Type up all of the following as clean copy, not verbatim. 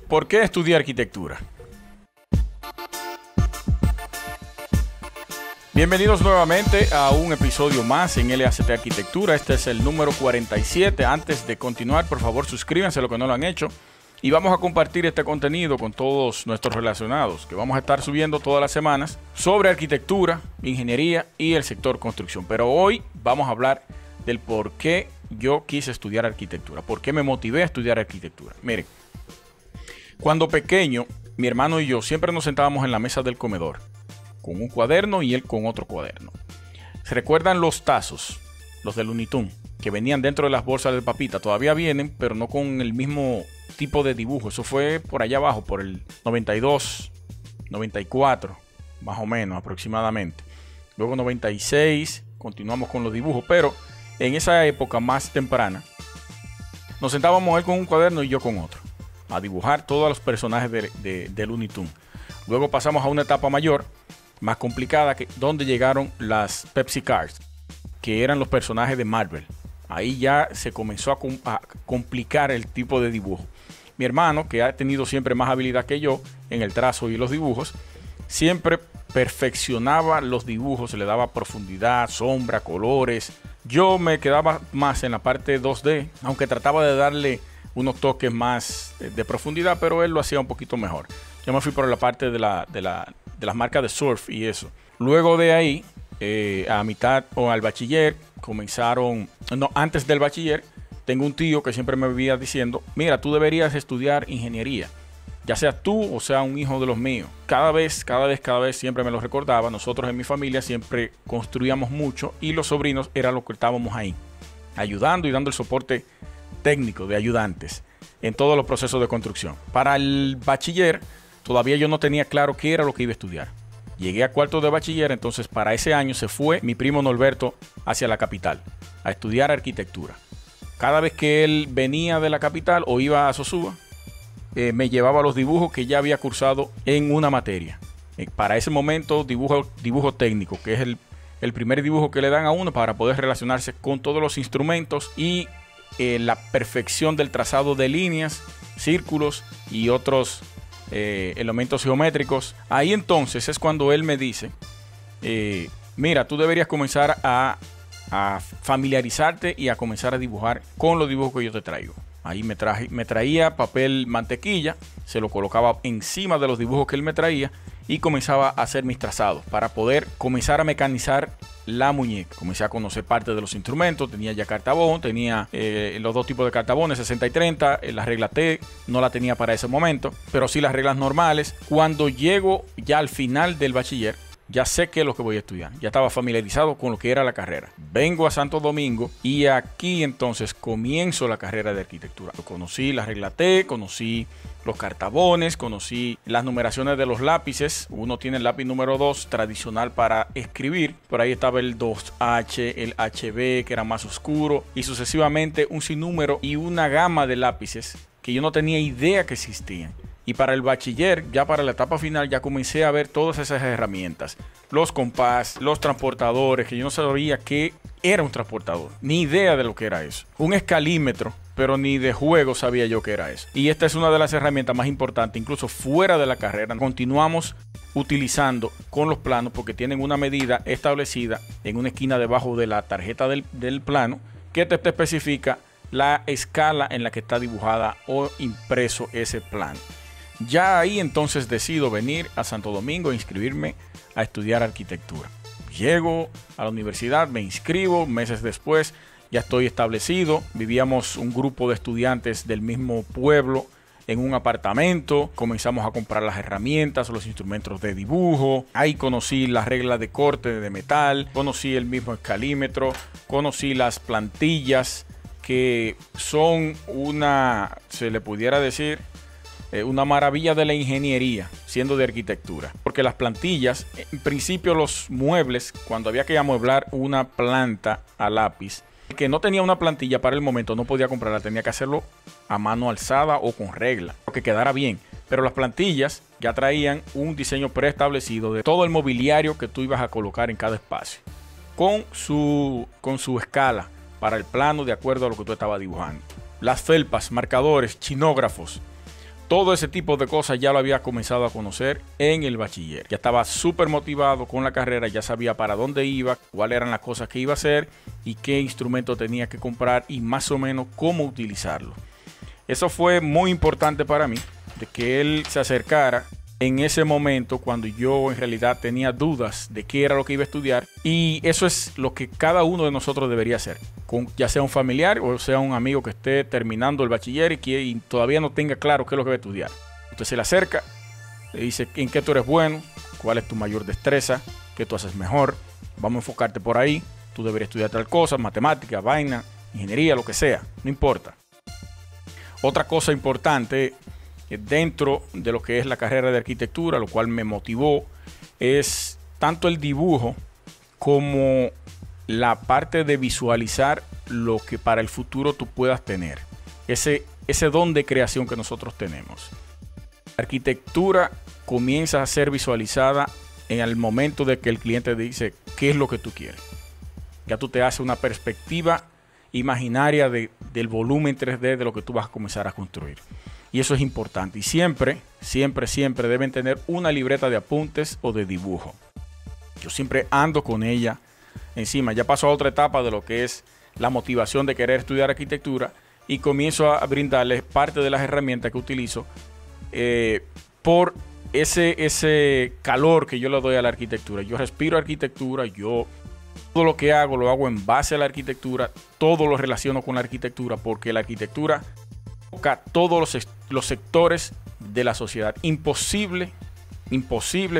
¿Por qué estudiar arquitectura? Bienvenidos nuevamente a un episodio más en LACT Arquitectura. Este es el número 47. Antes de continuar, por favor, suscríbanse a los que no lo han hecho. Y vamos a compartir este contenido con todos nuestros relacionados, que vamos a estar subiendo todas las semanas sobre arquitectura, ingeniería y el sector construcción. Pero hoy vamos a hablar del por qué yo quise estudiar arquitectura, por qué me motivé a estudiar arquitectura. Miren, cuando pequeño, mi hermano y yo siempre nos sentábamos en la mesa del comedor, con un cuaderno y él con otro cuaderno. ¿Se recuerdan los tazos, los de Looney Tunes, que venían dentro de las bolsas de papita? Todavía vienen, pero no con el mismo tipo de dibujo. Eso fue por allá abajo, por el 92, 94, más o menos aproximadamente. Luego 96, continuamos con los dibujos, pero en esa época más temprana, nos sentábamos él con un cuaderno y yo con otro, a dibujar todos los personajes de Looney Tunes. Luego pasamos a una etapa mayor, más complicada, donde llegaron las Pepsi Cars, que eran los personajes de Marvel. Ahí ya se comenzó a complicar el tipo de dibujo. Mi hermano, que ha tenido siempre más habilidad que yo en el trazo y los dibujos, siempre perfeccionaba los dibujos, le daba profundidad, sombra, colores. Yo me quedaba más en la parte 2D, aunque trataba de darle unos toques más de profundidad, pero él lo hacía un poquito mejor. Yo me fui por la parte de las marcas de surf y eso. Luego de ahí, a mitad o al bachiller, antes del bachiller, tengo un tío que siempre me vivía diciendo: mira, tú deberías estudiar ingeniería, ya sea tú o sea un hijo de los míos. Cada vez siempre me lo recordaba. Nosotros en mi familia siempre construíamos mucho y los sobrinos eran los que estábamos ahí, ayudando y dando el soporte técnico de ayudantes en todos los procesos de construcción. Para el bachiller, todavía yo no tenía claro qué era lo que iba a estudiar. Llegué a cuarto de bachiller, entonces para ese año se fue mi primo Norberto hacia la capital a estudiar arquitectura. Cada vez que él venía de la capital o iba a Sosúa, me llevaba los dibujos que ya había cursado en una materia. Para ese momento, dibujo técnico, que es el primer dibujo que le dan a uno para poder relacionarse con todos los instrumentos y la perfección del trazado de líneas, círculos y otros elementos geométricos. Ahí entonces es cuando él me dice: mira, tú deberías comenzar a familiarizarte y a comenzar a dibujar con los dibujos que yo te traigo. Ahí me traía papel mantequilla, se lo colocaba encima de los dibujos que él me traía y comenzaba a hacer mis trazados para poder comenzar a mecanizar la muñeca. Comencé a conocer parte de los instrumentos. Tenía ya cartabón, tenía los dos tipos de cartabones, 60 y 30, la regla T no la tenía para ese momento, pero sí las reglas normales. Cuando llego ya al final del bachiller, ya sé qué es lo que voy a estudiar. Ya estaba familiarizado con lo que era la carrera. Vengo a Santo Domingo y aquí entonces comienzo la carrera de arquitectura. Conocí la regla T, conocí los cartabones, conocí las numeraciones de los lápices. Uno tiene el lápiz número 2 tradicional para escribir. Por ahí estaba el 2H, el HB, que era más oscuro, y sucesivamente un sinnúmero y una gama de lápices que yo no tenía idea que existían. Y para el bachiller, ya para la etapa final, ya comencé a ver todas esas herramientas. Los compás, los transportadores, que yo no sabía qué era un transportador. Ni idea de lo que era eso. Un escalímetro, pero ni de juego sabía yo qué era eso. Y esta es una de las herramientas más importantes, incluso fuera de la carrera. Continuamos utilizando con los planos porque tienen una medida establecida en una esquina debajo de la tarjeta del plano que te especifica la escala en la que está dibujada o impreso ese plano. Ya ahí entonces decido venir a Santo Domingo e inscribirme a estudiar arquitectura. Llego a la universidad, me inscribo, meses después ya estoy establecido. Vivíamos un grupo de estudiantes del mismo pueblo en un apartamento. Comenzamos a comprar las herramientas, los instrumentos de dibujo. Ahí conocí las reglas de corte de metal, conocí el mismo escalímetro, conocí las plantillas, que son se le pudiera decir, una maravilla de la ingeniería, siendo de arquitectura. Porque las plantillas, en principio los muebles, cuando había que amueblar una planta a lápiz, el que no tenía una plantilla para el momento no podía comprarla, tenía que hacerlo a mano alzada o con regla, que quedara bien. Pero las plantillas ya traían un diseño preestablecido de todo el mobiliario que tú ibas a colocar en cada espacio, con su escala para el plano de acuerdo a lo que tú estabas dibujando. Las felpas, marcadores, chinógrafos, todo ese tipo de cosas ya lo había comenzado a conocer en el bachiller. Ya estaba súper motivado con la carrera, ya sabía para dónde iba, cuáles eran las cosas que iba a hacer y qué instrumento tenía que comprar y más o menos cómo utilizarlo. Eso fue muy importante para mí, de que él se acercara en ese momento cuando yo en realidad tenía dudas de qué era lo que iba a estudiar. Y eso es lo que cada uno de nosotros debería hacer, ya sea un familiar o sea un amigo que esté terminando el bachiller y todavía no tenga claro qué es lo que va a estudiar. Entonces se le acerca, le dice en qué tú eres bueno, cuál es tu mayor destreza, qué tú haces mejor, vamos a enfocarte por ahí, tú deberías estudiar tal cosa, matemática, vaina, ingeniería, lo que sea, no importa. Otra cosa importante dentro de lo que es la carrera de arquitectura, lo cual me motivó, es tanto el dibujo como la parte de visualizar lo que para el futuro tú puedas tener. Ese don de creación que nosotros tenemos. La arquitectura comienza a ser visualizada en el momento de que el cliente dice qué es lo que tú quieres. Ya tú te haces una perspectiva imaginaria del volumen 3D de lo que tú vas a comenzar a construir. Y eso es importante. Y siempre deben tener una libreta de apuntes o de dibujo. Yo siempre ando con ella encima. Ya paso a otra etapa de lo que es la motivación de querer estudiar arquitectura y comienzo a brindarles parte de las herramientas que utilizo por ese calor que yo le doy a la arquitectura. Yo respiro arquitectura, todo lo que hago lo hago en base a la arquitectura, todo lo relaciono con la arquitectura porque la arquitectura toca todos los sectores de la sociedad. Imposible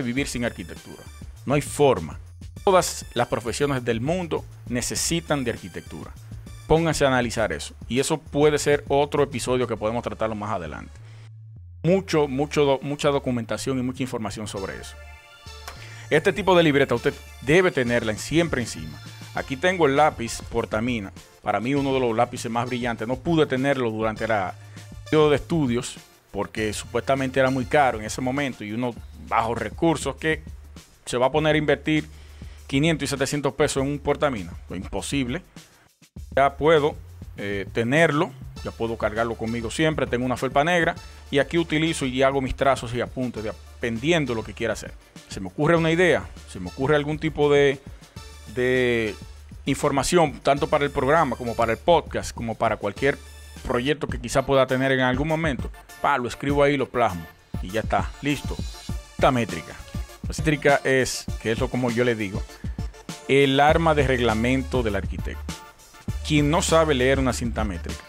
vivir sin arquitectura. No hay forma. Todas las profesiones del mundo necesitan de arquitectura. Pónganse a analizar eso. Y eso puede ser otro episodio que podemos tratarlo más adelante. Mucha documentación y mucha información sobre eso. Este tipo de libreta usted debe tenerla siempre encima. Aquí tengo el lápiz Portamina. Para mí uno de los lápices más brillantes. No pude tenerlo durante el periodo de estudios porque supuestamente era muy caro en ese momento y unos bajos recursos que se va a poner a invertir 500 y 700 pesos en un Portamina. Pues imposible. Ya puedo tenerlo, ya puedo cargarlo conmigo siempre. Tengo una felpa negra y aquí utilizo y hago mis trazos y apuntes dependiendo de lo que quiera hacer. Se me ocurre una idea, se me ocurre algún tipo de información, tanto para el programa como para el podcast, como para cualquier proyecto que quizá pueda tener en algún momento. Lo escribo ahí, lo plasmo y ya está, listo. Cinta métrica. La cinta métrica es, que es lo como yo le digo, el arma de reglamento del arquitecto. Quien no sabe leer una cinta métrica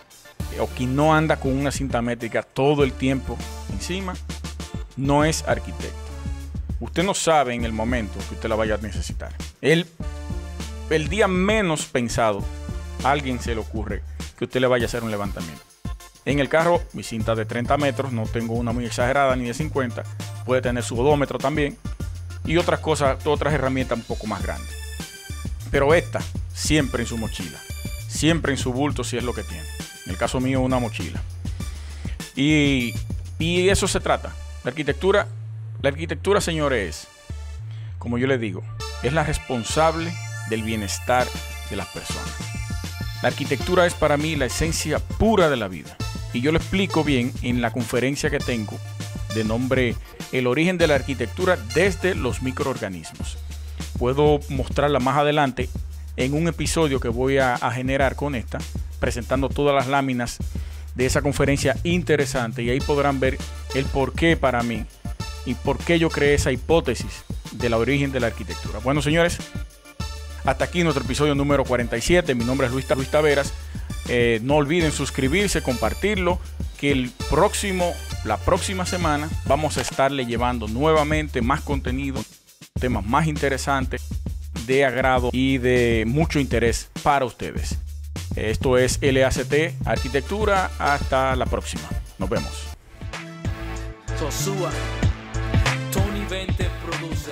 o quien no anda con una cinta métrica todo el tiempo encima, no es arquitecto. Usted no sabe en el momento que usted la vaya a necesitar. El día menos pensado, a alguien se le ocurre que usted le vaya a hacer un levantamiento. En el carro, mi cinta de 30 metros, no tengo una muy exagerada ni de 50, puede tener su odómetro también y otras cosas, otras herramientas un poco más grandes. Pero esta, siempre en su mochila, siempre en su bulto si es lo que tiene. En el caso mío, una mochila. Y eso se trata. La arquitectura, señores, como yo les digo, es la responsable del bienestar de las personas. La arquitectura es para mí la esencia pura de la vida. Y yo lo explico bien en la conferencia que tengo de nombre El origen de la arquitectura desde los microorganismos. Puedo mostrarla más adelante en un episodio que voy a generar con esta, presentando todas las láminas de esa conferencia interesante. Y ahí podrán ver el porqué para mí y por qué yo creé esa hipótesis del origen de la arquitectura. Bueno, señores, hasta aquí nuestro episodio número 47. Mi nombre es Luis Taveras. No olviden suscribirse, compartirlo, que la próxima semana vamos a estarle llevando nuevamente más contenido, temas más interesantes, de agrado y de mucho interés para ustedes. Esto es LACT Arquitectura. Hasta la próxima. Nos vemos. Sosúa, Tony 20 produce.